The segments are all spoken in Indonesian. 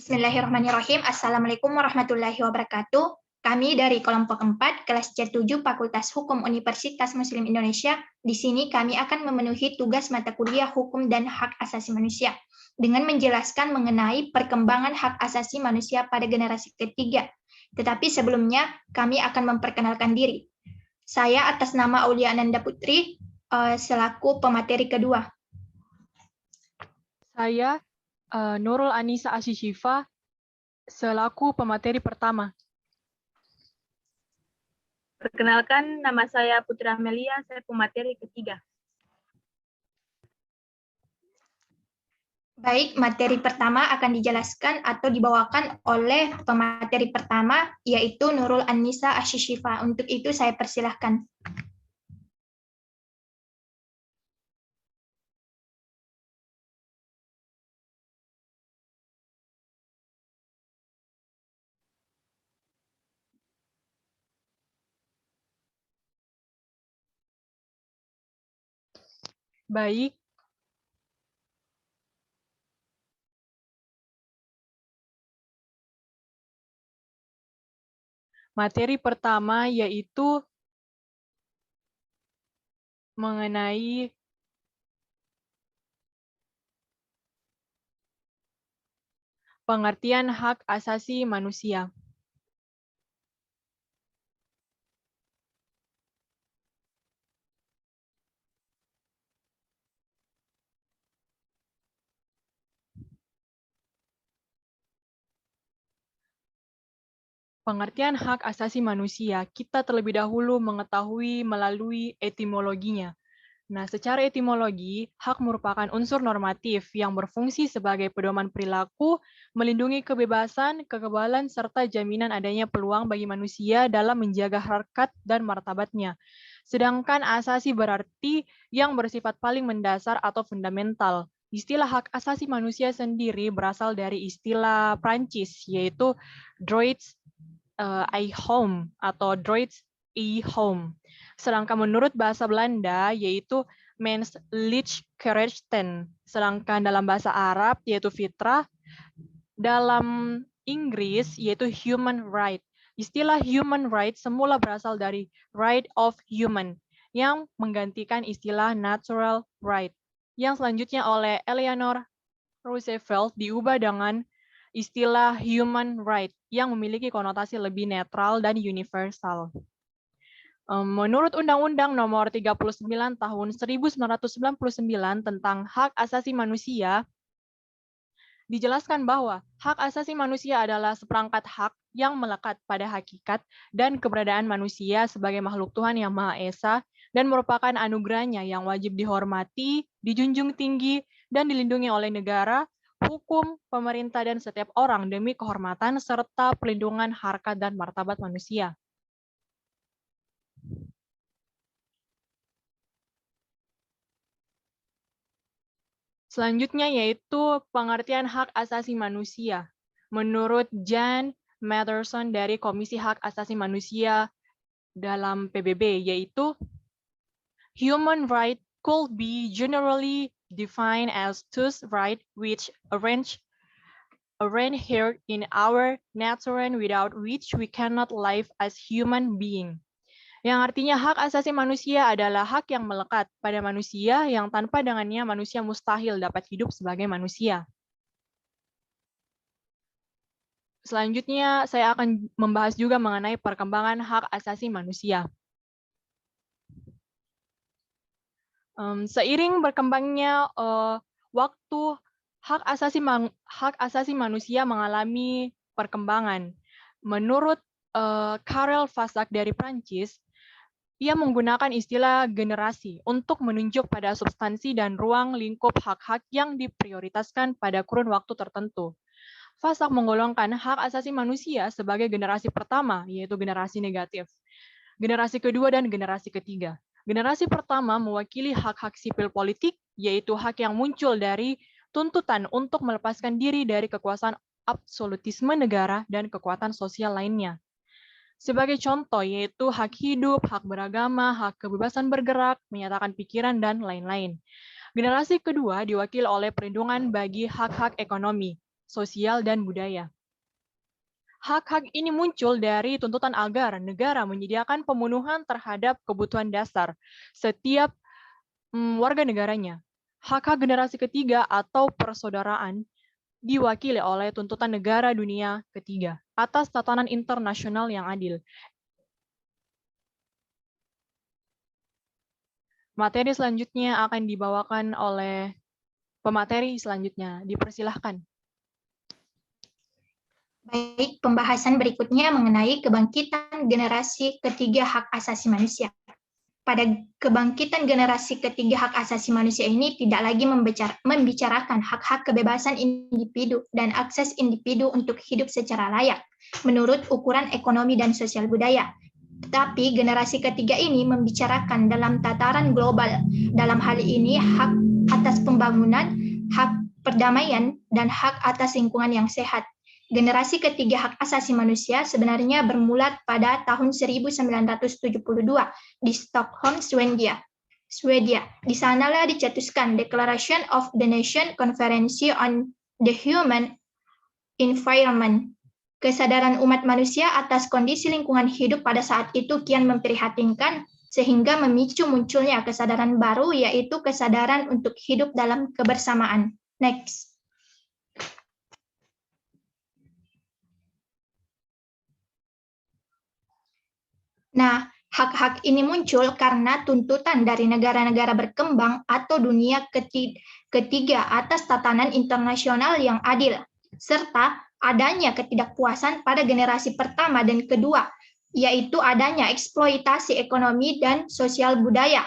Bismillahirrahmanirrahim. Assalamualaikum warahmatullahi wabarakatuh. Kami dari kelompok 4, kelas C7 Fakultas Hukum Universitas Muslim Indonesia. Di sini kami akan memenuhi tugas mata kuliah Hukum dan Hak Asasi Manusia dengan menjelaskan mengenai perkembangan hak asasi manusia pada generasi ketiga. Tetapi sebelumnya kami akan memperkenalkan diri. Saya atas nama Aulia Ananda Putri selaku pemateri kedua. Saya Nurul Anissa Ashishifa selaku pemateri pertama. Perkenalkan, nama saya Putri Amelia, saya pemateri ketiga. Baik, materi pertama akan dijelaskan atau dibawakan oleh pemateri pertama, yaitu Nurul Anissa Ashishifa. Untuk itu saya persilahkan. Baik. Materi pertama yaitu mengenai pengertian hak asasi manusia. Pengertian hak asasi manusia, kita terlebih dahulu mengetahui melalui etimologinya. Nah, secara etimologi, hak merupakan unsur normatif yang berfungsi sebagai pedoman perilaku, melindungi kebebasan, kekebalan, serta jaminan adanya peluang bagi manusia dalam menjaga harkat dan martabatnya. Sedangkan asasi berarti yang bersifat paling mendasar atau fundamental. Istilah hak asasi manusia sendiri berasal dari istilah Prancis, yaitu droits home atau droits home. Sedangkan menurut bahasa Belanda yaitu menselijkrechten. Sedangkan dalam bahasa Arab yaitu fitrah. Dalam Inggris yaitu human right. Istilah human right semula berasal dari right of human yang menggantikan istilah natural right. Yang selanjutnya oleh Eleanor Roosevelt diubah dengan istilah human right yang memiliki konotasi lebih netral dan universal. Menurut Undang-Undang Nomor 39 Tahun 1999 tentang Hak Asasi Manusia, dijelaskan bahwa hak asasi manusia adalah seperangkat hak yang melekat pada hakikat dan keberadaan manusia sebagai makhluk Tuhan yang Maha Esa dan merupakan anugerahnya yang wajib dihormati, dijunjung tinggi, dan dilindungi oleh negara, hukum, pemerintah, dan setiap orang demi kehormatan serta perlindungan harkat dan martabat manusia. Selanjutnya yaitu pengertian hak asasi manusia. Menurut Jan Matherson dari Komisi Hak Asasi Manusia dalam PBB, yaitu human right could be generally defined as those rights which arrange here in our nature without which we cannot live as human being. Yang artinya hak asasi manusia adalah hak yang melekat pada manusia yang tanpa dengannya manusia mustahil dapat hidup sebagai manusia. Selanjutnya saya akan membahas juga mengenai perkembangan hak asasi manusia. Seiring berkembangnya waktu, hak asasi manusia mengalami perkembangan. Menurut Karel Vasak dari Prancis, ia menggunakan istilah generasi untuk menunjuk pada substansi dan ruang lingkup hak-hak yang diprioritaskan pada kurun waktu tertentu. Vasak menggolongkan hak asasi manusia sebagai generasi pertama, yaitu generasi negatif, generasi kedua, dan generasi ketiga. Generasi pertama mewakili hak-hak sipil politik, yaitu hak yang muncul dari tuntutan untuk melepaskan diri dari kekuasaan absolutisme negara dan kekuatan sosial lainnya. Sebagai contoh, yaitu hak hidup, hak beragama, hak kebebasan bergerak, menyatakan pikiran, dan lain-lain. Generasi kedua diwakili oleh perlindungan bagi hak-hak ekonomi, sosial, dan budaya. Hak-hak ini muncul dari tuntutan agar negara menyediakan pemenuhan terhadap kebutuhan dasar setiap warga negaranya. Hak-hak generasi ketiga atau persaudaraan diwakili oleh tuntutan negara dunia ketiga atas tatanan internasional yang adil. Materi selanjutnya akan dibawakan oleh pemateri selanjutnya. Dipersilahkan. Baik, pembahasan berikutnya mengenai kebangkitan generasi ketiga hak asasi manusia. Pada kebangkitan generasi ketiga hak asasi manusia ini tidak lagi membicarakan hak-hak kebebasan individu dan akses individu untuk hidup secara layak menurut ukuran ekonomi dan sosial budaya. Tetapi generasi ketiga ini membicarakan dalam tataran global. Dalam hal ini hak atas pembangunan, hak perdamaian, dan hak atas lingkungan yang sehat. Generasi ketiga hak asasi manusia sebenarnya bermula pada tahun 1972 di Stockholm, Swedia. Di sanalah dicetuskan Declaration of the Nation Conference on the Human Environment. Kesadaran umat manusia atas kondisi lingkungan hidup pada saat itu kian memprihatinkan sehingga memicu munculnya kesadaran baru, yaitu kesadaran untuk hidup dalam kebersamaan. Next. Nah, hak-hak ini muncul karena tuntutan dari negara-negara berkembang atau dunia ketiga atas tatanan internasional yang adil, serta adanya ketidakpuasan pada generasi pertama dan kedua, yaitu adanya eksploitasi ekonomi dan sosial budaya,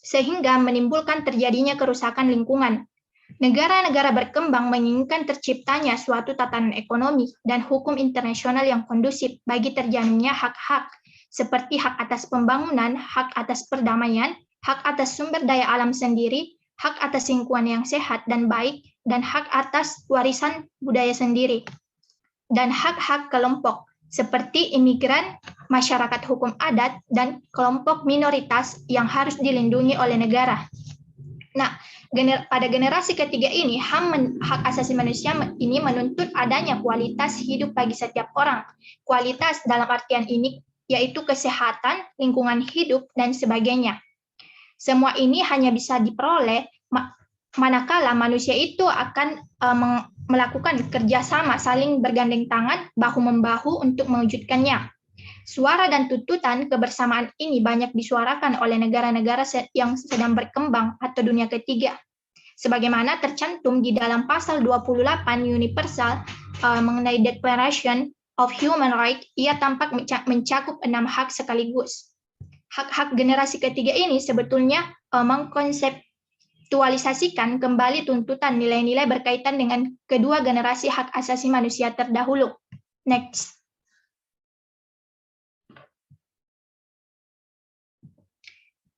sehingga menimbulkan terjadinya kerusakan lingkungan. Negara-negara berkembang menginginkan terciptanya suatu tatanan ekonomi dan hukum internasional yang kondusif bagi terjaminnya hak-hak, seperti hak atas pembangunan, hak atas perdamaian, hak atas sumber daya alam sendiri, hak atas lingkungan yang sehat dan baik, dan hak atas warisan budaya sendiri. Dan hak-hak kelompok, seperti imigran, masyarakat hukum adat, dan kelompok minoritas yang harus dilindungi oleh negara. Nah, pada generasi ketiga ini, hak asasi manusia ini menuntut adanya kualitas hidup bagi setiap orang. Kualitas dalam artian ini yaitu kesehatan, lingkungan hidup, dan sebagainya. Semua ini hanya bisa diperoleh manakala manusia itu akan melakukan kerjasama saling bergandeng tangan, bahu-membahu untuk mewujudkannya. Suara dan tuntutan kebersamaan ini banyak disuarakan oleh negara-negara yang sedang berkembang atau dunia ketiga. Sebagaimana tercantum di dalam pasal 28 Universal mengenai Declaration of Human Rights, ia tampak mencakup 6 hak sekaligus. Hak-hak generasi ketiga ini sebetulnya mengkonseptualisasikan kembali tuntutan nilai-nilai berkaitan dengan kedua generasi hak asasi manusia terdahulu. Next.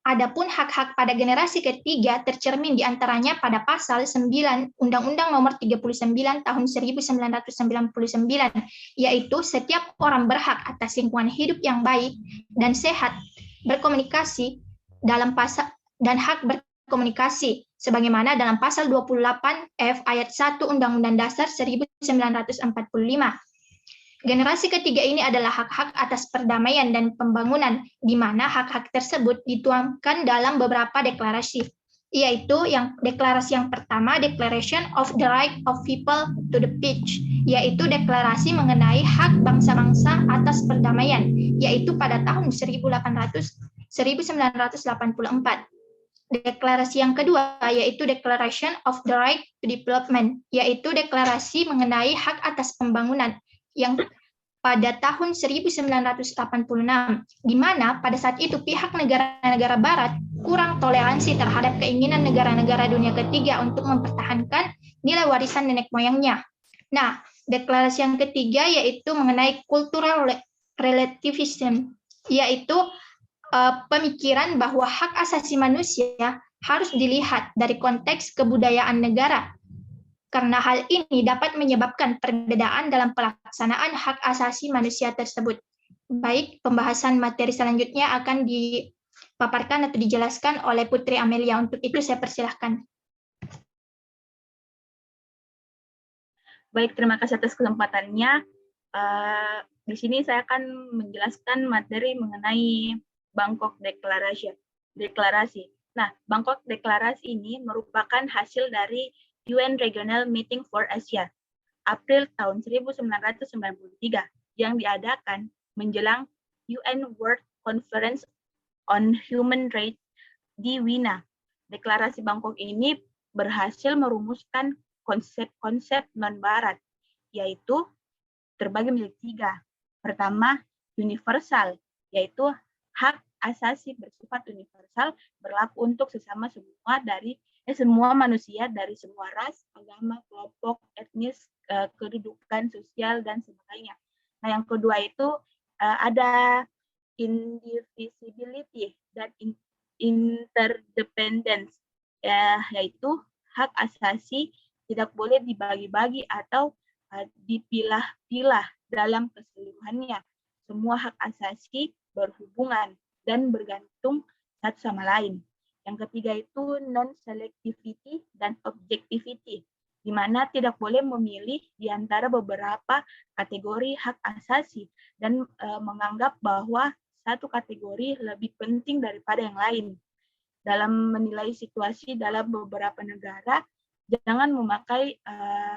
Adapun hak-hak pada generasi ketiga tercermin diantaranya pada pasal 9 Undang-Undang Nomor 39 Tahun 1999, yaitu setiap orang berhak atas lingkungan hidup yang baik dan sehat, berkomunikasi dalam pasal dan hak berkomunikasi sebagaimana dalam pasal 28F ayat 1 Undang-Undang Dasar 1945. Generasi ketiga ini adalah hak-hak atas perdamaian dan pembangunan, di mana hak-hak tersebut dituangkan dalam beberapa deklarasi, yaitu deklarasi yang pertama, Declaration of the Right of People to the Peace, yaitu deklarasi mengenai hak bangsa-bangsa atas perdamaian, yaitu pada tahun 1984. Deklarasi yang kedua yaitu Declaration of the Right to Development, yaitu deklarasi mengenai hak atas pembangunan, yang pada tahun 1986, di mana pada saat itu pihak negara-negara Barat kurang toleransi terhadap keinginan negara-negara dunia ketiga untuk mempertahankan nilai warisan nenek moyangnya. Nah, deklarasi yang ketiga yaitu mengenai cultural relativism, yaitu pemikiran bahwa hak asasi manusia harus dilihat dari konteks kebudayaan negara, karena hal ini dapat menyebabkan perbedaan dalam pelaksanaan hak asasi manusia tersebut. Baik, pembahasan materi selanjutnya akan dipaparkan atau dijelaskan oleh Putri Amelia. Untuk itu saya persilahkan. Baik, terima kasih atas kesempatannya. Di sini saya akan menjelaskan materi mengenai Bangkok Deklarasi. Nah, Bangkok Deklarasi ini merupakan hasil dari UN Regional Meeting for Asia, April tahun 1993, yang diadakan menjelang UN World Conference on Human Rights di Wina. Deklarasi Bangkok ini berhasil merumuskan konsep-konsep non-barat, yaitu terbagi menjadi 3. Pertama, universal, yaitu hak asasi bersifat universal berlaku untuk semua manusia dari semua ras, agama, kelompok, etnis, kedudukan sosial, dan sebagainya. Nah, yang kedua itu ada indivisibility dan interdependence, yaitu hak asasi tidak boleh dibagi-bagi atau dipilah-pilah dalam keseluruhannya. Semua hak asasi berhubungan dan bergantung satu sama lain. Yang ketiga itu non-selectivity dan objectivity, di mana tidak boleh memilih di antara beberapa kategori hak asasi dan menganggap bahwa satu kategori lebih penting daripada yang lain. Dalam menilai situasi dalam beberapa negara, jangan memakai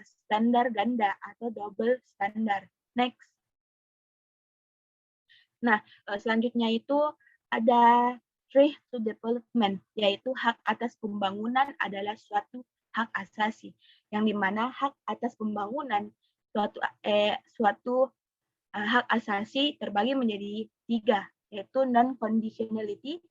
standar ganda atau double standar. Next. Nah, selanjutnya itu ada right to development, yaitu hak atas pembangunan adalah suatu hak asasi, yang dimana hak atas pembangunan suatu hak asasi terbagi menjadi 3, yaitu non-conditionality,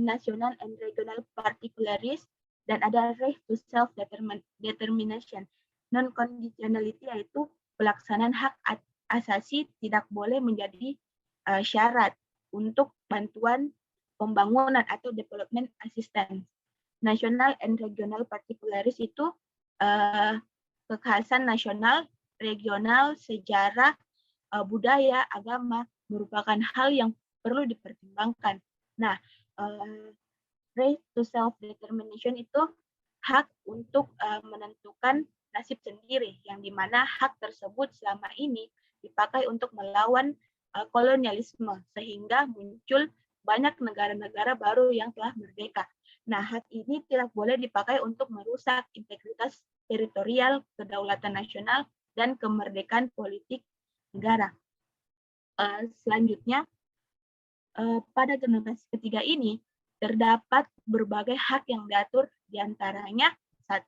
national and regional particularities, dan ada right to self-determination. Non-conditionality yaitu pelaksanaan hak asasi tidak boleh menjadi syarat untuk bantuan pembangunan atau development assistance. National and regional particularities itu kekhasan nasional, regional, sejarah, budaya, agama merupakan hal yang perlu dipertimbangkan. Nah, right to self-determination itu hak untuk menentukan nasib sendiri, yang dimana hak tersebut selama ini dipakai untuk melawan kolonialisme, sehingga muncul banyak negara-negara baru yang telah merdeka. Nah, hak ini tidak boleh dipakai untuk merusak integritas teritorial, kedaulatan nasional, dan kemerdekaan politik negara. Selanjutnya, pada generasi ketiga ini, terdapat berbagai hak yang diatur, diantaranya 1.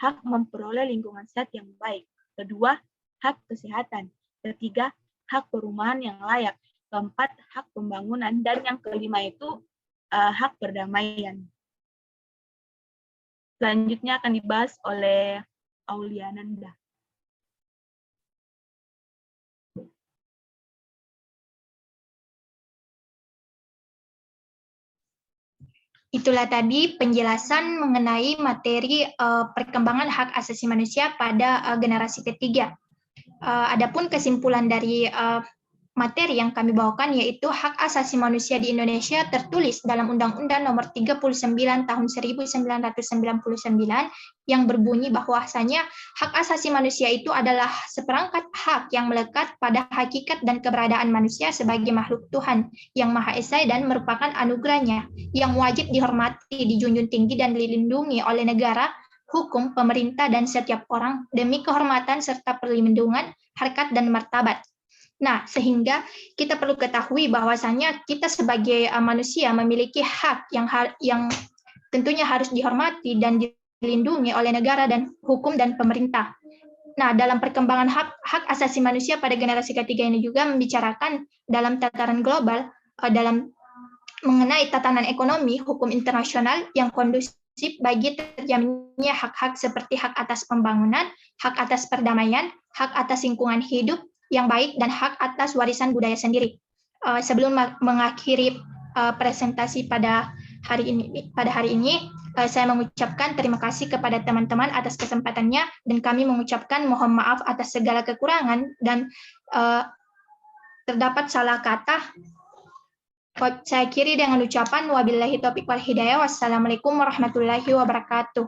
Hak memperoleh lingkungan sehat yang baik. 2. Hak kesehatan. 3. Hak perumahan yang layak. 4. Hak pembangunan. Dan yang kelima itu hak perdamaian. Selanjutnya akan dibahas oleh Auliananda. Itulah tadi penjelasan mengenai materi perkembangan hak asasi manusia pada generasi ketiga. Adapun kesimpulan dari materi yang kami bawakan yaitu hak asasi manusia di Indonesia tertulis dalam Undang-Undang Nomor 39 Tahun 1999 yang berbunyi bahwasanya hak asasi manusia itu adalah seperangkat hak yang melekat pada hakikat dan keberadaan manusia sebagai makhluk Tuhan yang Maha Esa dan merupakan anugerahnya yang wajib dihormati, dijunjung tinggi dan dilindungi oleh negara, hukum, pemerintah, dan setiap orang demi kehormatan serta perlindungan, harkat, dan martabat. Nah, sehingga kita perlu ketahui bahwasanya kita sebagai manusia memiliki hak yang tentunya harus dihormati dan dilindungi oleh negara dan hukum dan pemerintah. Nah, dalam perkembangan hak asasi manusia pada generasi ketiga ini juga membicarakan dalam tataran global, dalam mengenai tatanan ekonomi, hukum internasional yang kondusif bagi terjaminnya hak-hak seperti hak atas pembangunan, hak atas perdamaian, hak atas lingkungan hidup yang baik, dan hak atas warisan budaya sendiri. Sebelum mengakhiri presentasi pada hari ini, saya mengucapkan terima kasih kepada teman-teman atas kesempatannya, dan kami mengucapkan mohon maaf atas segala kekurangan dan terdapat salah kata. Saya akhiri dengan ucapan wabillahi taufiq wal hidayah. Wassalamualaikum warahmatullahi wabarakatuh.